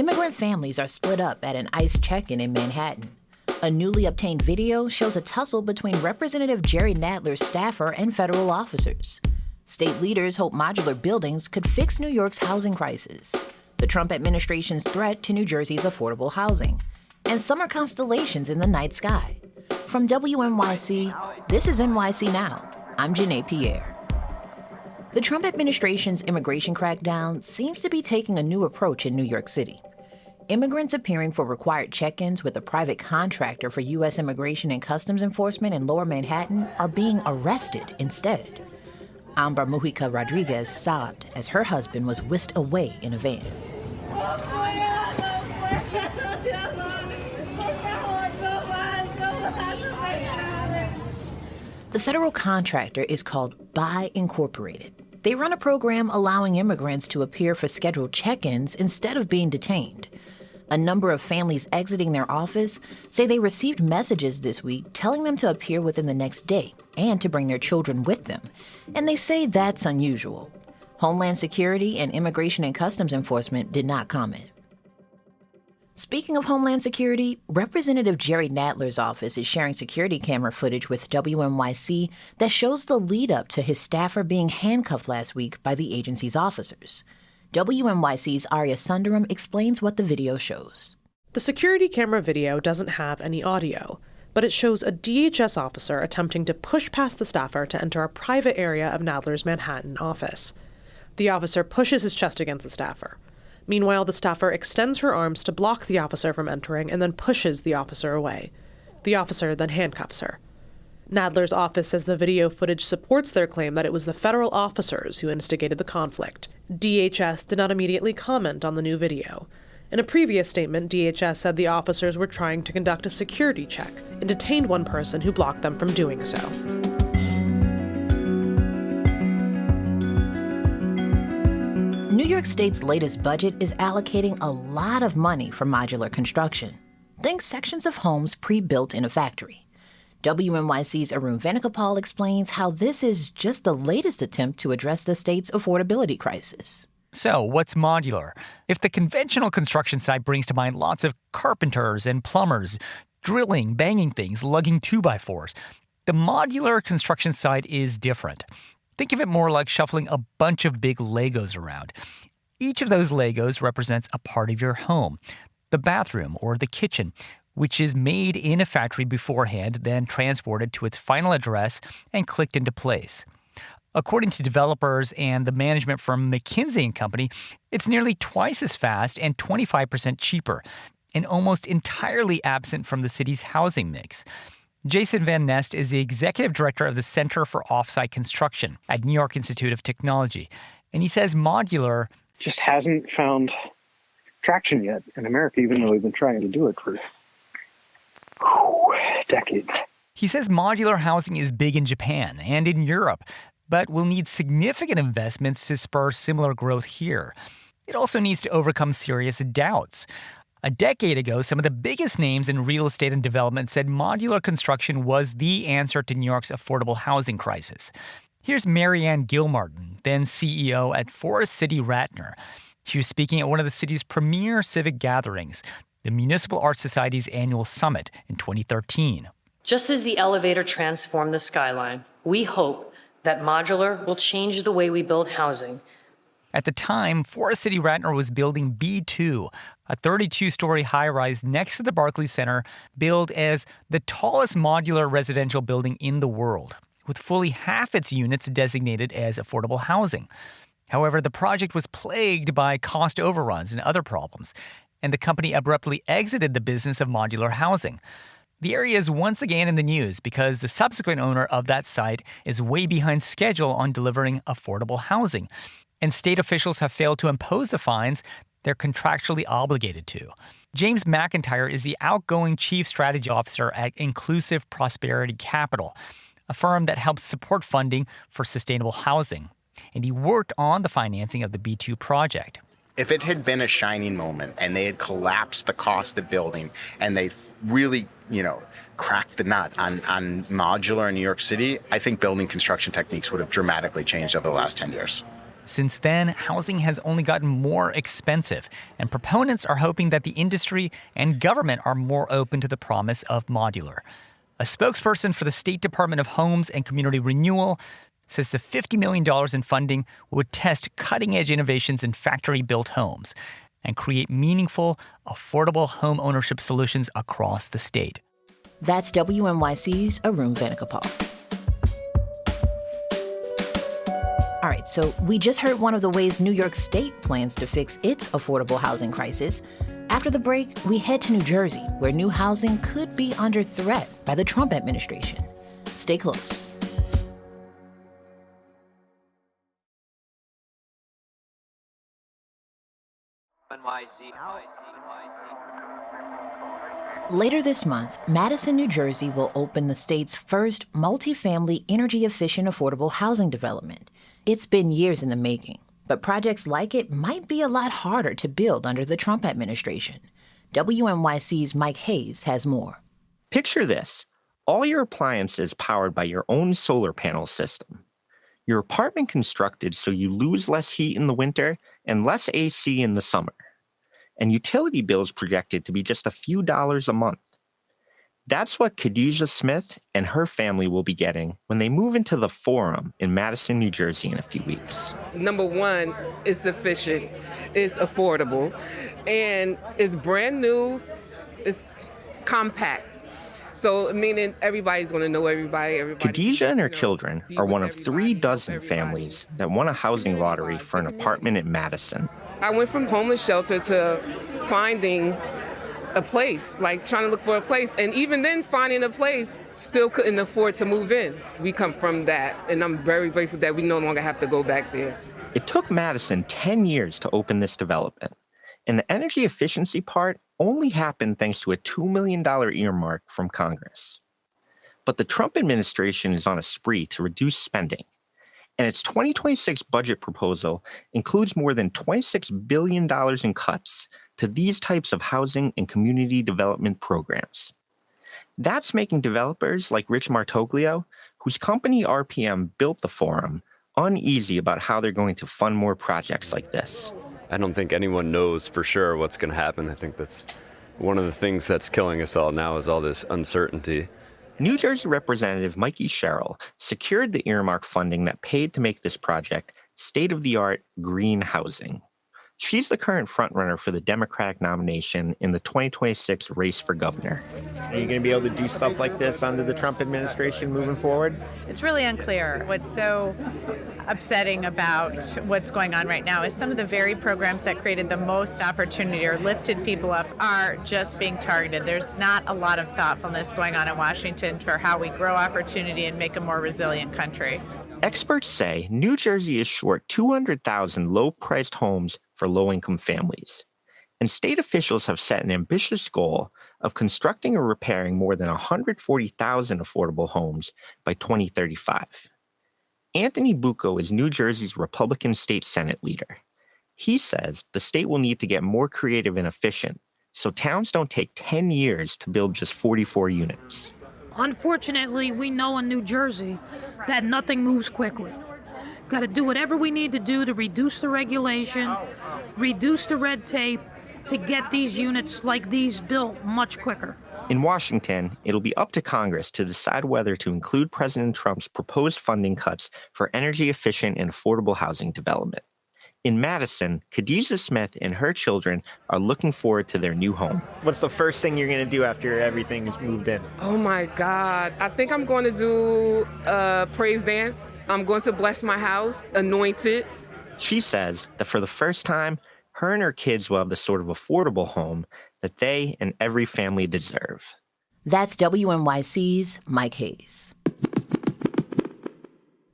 Immigrant families are split up at an ICE check-in in Manhattan. A newly obtained video shows a tussle between Representative Jerry Nadler's staffer and federal officers. State leaders hope modular buildings could fix New York's housing crisis, the Trump administration's threat to New Jersey's affordable housing, and summer constellations in the night sky. From WNYC, this is NYC Now. I'm Janae Pierre. The Trump administration's immigration crackdown seems to be taking a new approach in New York City. Immigrants appearing for required check-ins with a private contractor for U.S. Immigration and Customs Enforcement in Lower Manhattan are being arrested instead. Ambra Mujica Rodriguez sobbed as her husband was whisked away in a van. The federal contractor is called Buy Incorporated. They run a program allowing immigrants to appear for scheduled check-ins instead of being detained. A number of families exiting their office say they received messages this week telling them to appear within the next day and to bring their children with them, and they say that's unusual. Homeland Security and Immigration and Customs Enforcement did not comment. Speaking of Homeland Security, Representative Jerry Nadler's office is sharing security camera footage with WNYC that shows the lead-up to his staffer being handcuffed last week by the agency's officers. WNYC's Arya Sundaram explains what the video shows. The security camera video doesn't have any audio, but it shows a DHS officer attempting to push past the staffer to enter a private area of Nadler's Manhattan office. The officer pushes his chest against the staffer. Meanwhile, the staffer extends her arms to block the officer from entering and then pushes the officer away. The officer then handcuffs her. Nadler's office says the video footage supports their claim that it was the federal officers who instigated the conflict. DHS did not immediately comment on the new video. In a previous statement, DHS said the officers were trying to conduct a security check and detained one person who blocked them from doing so. New York State's latest budget is allocating a lot of money for modular construction. Think sections of homes pre-built in a factory. WNYC's Arun Venugopal explains how this is just the latest attempt to address the state's affordability crisis. So, what's modular? If the conventional construction site brings to mind lots of carpenters and plumbers, drilling, banging things, lugging 2x4s, the modular construction site is different. Think of it more like shuffling a bunch of big Legos around. Each of those Legos represents a part of your home, the bathroom or the kitchen, which is made in a factory beforehand, then transported to its final address and clicked into place. According to developers and the management firm McKinsey & Company, it's nearly twice as fast and 25% cheaper, and almost entirely absent from the city's housing mix. Jason Van Nest is the executive director of the Center for Offsite Construction at New York Institute of Technology, and he says modular just hasn't found traction yet in America, even though we've been trying to do it for decades. He says modular housing is big in Japan and in Europe, but will need significant investments to spur similar growth here. It also needs to overcome serious doubts. A decade ago, some of the biggest names in real estate and development said modular construction was the answer to New York's affordable housing crisis. Here's Marianne Gilmartin, then CEO at Forest City Ratner. She was speaking at one of the city's premier civic gatherings, the Municipal Art Society's annual summit in 2013. Just as the elevator transformed the skyline, we hope that modular will change the way we build housing. At the time, Forest City Ratner was building B2, a 32-story high-rise next to the Barclays Center, billed as the tallest modular residential building in the world, with fully half its units designated as affordable housing. However, the project was plagued by cost overruns and other problems, and the company abruptly exited the business of modular housing. The area is once again in the news because the subsequent owner of that site is way behind schedule on delivering affordable housing, and state officials have failed to impose the fines they're contractually obligated to. James McIntyre is the outgoing chief strategy officer at Inclusive Prosperity Capital, a firm that helps support funding for sustainable housing. And he worked on the financing of the B2 project. If it had been a shining moment and they had collapsed the cost of building and they really, cracked the nut on modular in New York City, I think building construction techniques would have dramatically changed over the last 10 years. Since then, housing has only gotten more expensive, and proponents are hoping that the industry and government are more open to the promise of modular. A spokesperson for the State Department of Homes and Community Renewal says the $50 million in funding would test cutting-edge innovations in factory-built homes and create meaningful, affordable home ownership solutions across the state. That's WNYC's Arun Venugopal. All right, so we just heard one of the ways New York State plans to fix its affordable housing crisis. After the break, we head to New Jersey, where new housing could be under threat by the Trump administration. Stay close. Later this month, Madison, New Jersey will open the state's first multifamily, energy-efficient, affordable housing development. It's been years in the making, but projects like it might be a lot harder to build under the Trump administration. WNYC's Mike Hayes has more. Picture this. All your appliances powered by your own solar panel system. Your apartment constructed so you lose less heat in the winter and less AC in the summer. And utility bills projected to be just a few dollars a month. That's what Khadijah Smith and her family will be getting when they move into the Forum in Madison, New Jersey in a few weeks. Number one, it's efficient, it's affordable, and it's brand new, it's compact. So, meaning everybody's going to know everybody. Khadijah and her children are one of 36 families that won a housing lottery for an apartment in Madison. I went from homeless shelter to finding a place, like trying to look for a place. And even then, finding a place, still couldn't afford to move in. We come from that, and I'm very grateful that we no longer have to go back there. It took Madison 10 years to open this development. And the energy efficiency part only happened thanks to a $2 million earmark from Congress. But the Trump administration is on a spree to reduce spending. And its 2026 budget proposal includes more than $26 billion in cuts to these types of housing and community development programs. That's making developers like Rich Martoglio, whose company RPM built the Forum, uneasy about how they're going to fund more projects like this. I don't think anyone knows for sure what's going to happen. I think that's one of the things that's killing us all now is all this uncertainty. New Jersey Representative Mikey Sherrill secured the earmark funding that paid to make this project state-of-the-art green housing. She's the current frontrunner for the Democratic nomination in the 2026 race for governor. Are you going to be able to do stuff like this under the Trump administration moving forward? It's really unclear. What's so upsetting about what's going on right now is some of the very programs that created the most opportunity or lifted people up are just being targeted. There's not a lot of thoughtfulness going on in Washington for how we grow opportunity and make a more resilient country. Experts say New Jersey is short 200,000 low-priced homes for low-income families. And state officials have set an ambitious goal of constructing or repairing more than 140,000 affordable homes by 2035. Anthony Bucco is New Jersey's Republican state Senate leader. He says the state will need to get more creative and efficient, so towns don't take 10 years to build just 44 units. Unfortunately, we know in New Jersey that nothing moves quickly. Got to do whatever we need to do to reduce the regulation, reduce the red tape, to get these units like these built much quicker. In Washington, it'll be up to Congress to decide whether to include President Trump's proposed funding cuts for energy-efficient and affordable housing development. In Madison, Khadijah Smith and her children are looking forward to their new home. What's the first thing you're going to do after everything is moved in? Oh my God. I think I'm going to do a praise dance. I'm going to bless my house, anoint it. She says that for the first time, her and her kids will have the sort of affordable home that they and every family deserve. That's WNYC's Mike Hayes.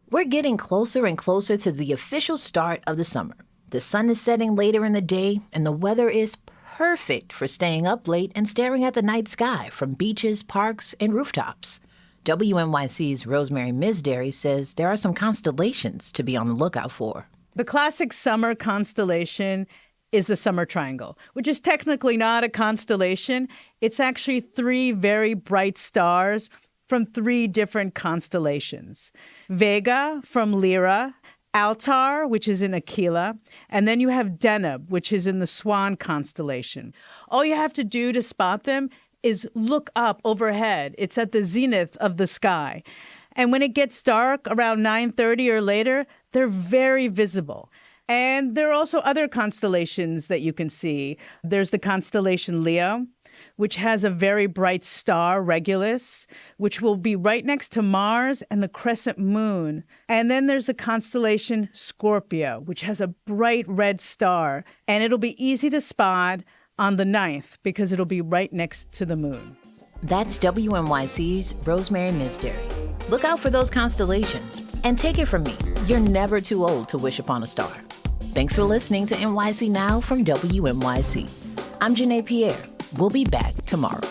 We're getting closer and closer to the official start of the summer. The sun is setting later in the day, and the weather is perfect for staying up late and staring at the night sky from beaches, parks, and rooftops. WNYC's Rosemary Misdary says there are some constellations to be on the lookout for. The classic summer constellation is the Summer Triangle, which is technically not a constellation. It's actually 3 very bright stars from 3 different constellations. Vega from Lyra, Altar, which is in Aquila, and then you have Deneb, which is in the Swan constellation. All you have to do to spot them is look up overhead. It's at the zenith of the sky. And when it gets dark around 9:30 or later, they're very visible. And there are also other constellations that you can see. There's the constellation Leo, which has a very bright star, Regulus, which will be right next to Mars and the crescent moon. And then there's the constellation Scorpio, which has a bright red star. And it'll be easy to spot on the 9th because it'll be right next to the moon. That's WNYC's Rosemary Misdary. Look out for those constellations. And take it from me, you're never too old to wish upon a star. Thanks for listening to NYC Now from WNYC. I'm Janae Pierre. We'll be back tomorrow.